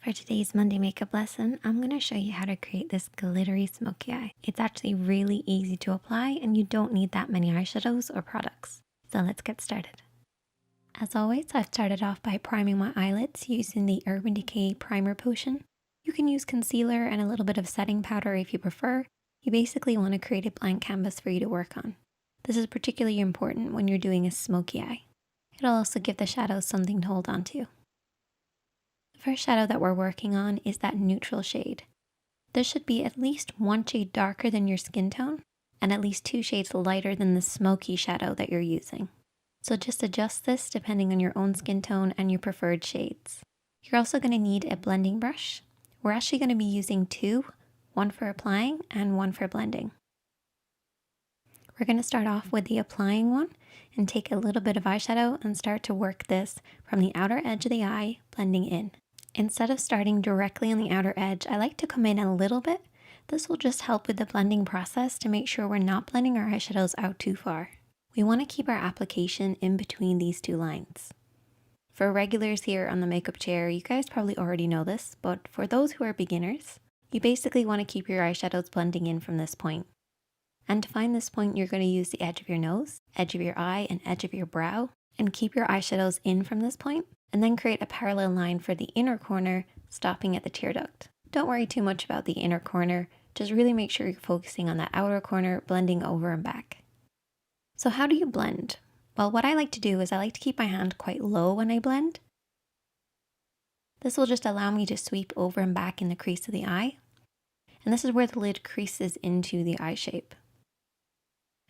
For today's Monday makeup lesson, I'm going to show you how to create this glittery smoky eye. It's actually really easy to apply and you don't need that many eyeshadows or products. So let's get started. As always, I've started off by priming my eyelids using the Urban Decay Primer Potion. You can use concealer and a little bit of setting powder if you prefer. You basically want to create a blank canvas for you to work on. This is particularly important when you're doing a smoky eye. It'll also give the shadows something to hold on to. The first shadow that we're working on is that neutral shade. This should be at least one shade darker than your skin tone and at least 2 shades lighter than the smoky shadow that you're using. So just adjust this depending on your own skin tone and your preferred shades. You're also going to need a blending brush. We're actually going to be using 2, one for applying and one for blending. We're going to start off with the applying one and take a little bit of eyeshadow and start to work this from the outer edge of the eye, blending in. Instead of starting directly on the outer edge, I like to come in a little bit. This will just help with the blending process to make sure we're not blending our eyeshadows out too far. We want to keep our application in between these 2 lines. For regulars here on the makeup chair, you guys probably already know this, but for those who are beginners, you basically want to keep your eyeshadows blending in from this point. And to find this point, you're going to use the edge of your nose, edge of your eye, and edge of your brow, and keep your eyeshadows in from this point, and then create a parallel line for the inner corner, stopping at the tear duct. Don't worry too much about the inner corner, just really make sure you're focusing on that outer corner, blending over and back. So how do you blend? Well, what I like to do is I like to keep my hand quite low when I blend. This will just allow me to sweep over and back in the crease of the eye. And this is where the lid creases into the eye shape.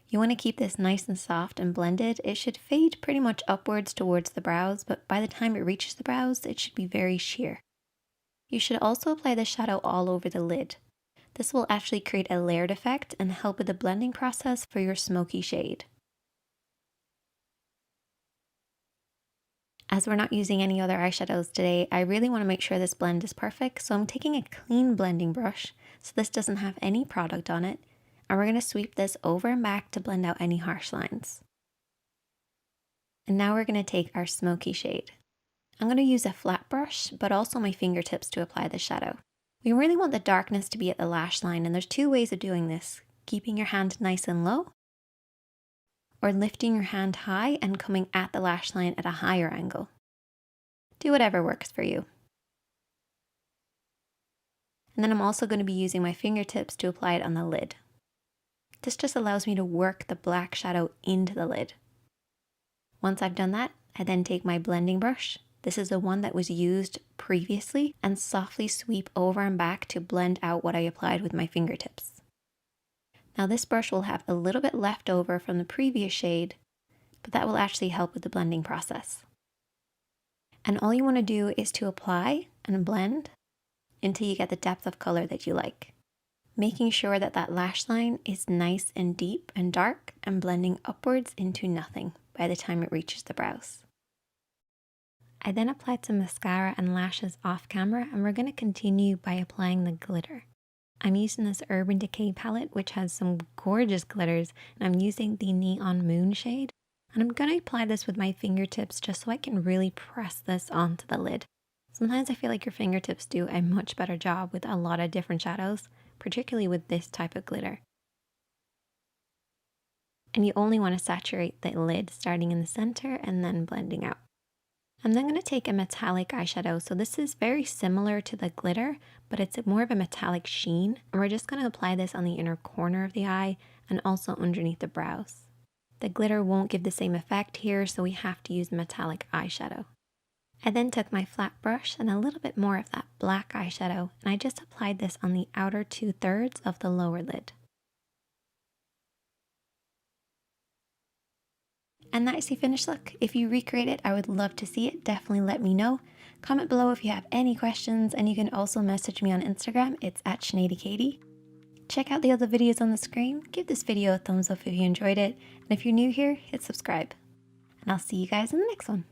You want to keep this nice and soft and blended. It should fade pretty much upwards towards the brows, but by the time it reaches the brows, it should be very sheer. You should also apply the shadow all over the lid. This will actually create a layered effect and help with the blending process for your smoky shade. As we're not using any other eyeshadows today, I really want to make sure this blend is perfect, so I'm taking a clean blending brush, so this doesn't have any product on it. And we're going to sweep this over and back to blend out any harsh lines. And now we're going to take our smoky shade. I'm going to use a flat brush, but also my fingertips to apply the shadow. We really want the darkness to be at the lash line, and there's 2 ways of doing this. Keeping your hand nice and low, or lifting your hand high and coming at the lash line at a higher angle. Do whatever works for you. And then I'm also going to be using my fingertips to apply it on the lid. This just allows me to work the black shadow into the lid. Once I've done that, I then take my blending brush. This is the one that was used previously, and softly sweep over and back to blend out what I applied with my fingertips. Now this brush will have a little bit left over from the previous shade, but that will actually help with the blending process. And all you want to do is to apply and blend until you get the depth of color that you like. Making sure that that lash line is nice and deep and dark and blending upwards into nothing by the time it reaches the brows. I then applied some mascara and lashes off camera, and we're going to continue by applying the glitter. I'm using this Urban Decay palette, which has some gorgeous glitters, and I'm using the Neon Moon shade. And I'm going to apply this with my fingertips just so I can really press this onto the lid. Sometimes I feel like your fingertips do a much better job with a lot of different shadows, particularly with this type of glitter. And you only want to saturate the lid starting in the center and then blending out. I'm then going to take a metallic eyeshadow. So this is very similar to the glitter, but it's more of a metallic sheen. And we're just going to apply this on the inner corner of the eye and also underneath the brows. The glitter won't give the same effect here, so we have to use metallic eyeshadow. I then took my flat brush and a little bit more of that black eyeshadow, and I just applied this on the outer 2/3 of the lower lid. And that is the finished look. If you recreate it, I would love to see it. Definitely let me know. Comment below if you have any questions, and you can also message me on Instagram. It's at ShaneadyKatie. Check out the other videos on the screen. Give this video a thumbs up if you enjoyed it. And if you're new here, hit subscribe. And I'll see you guys in the next one.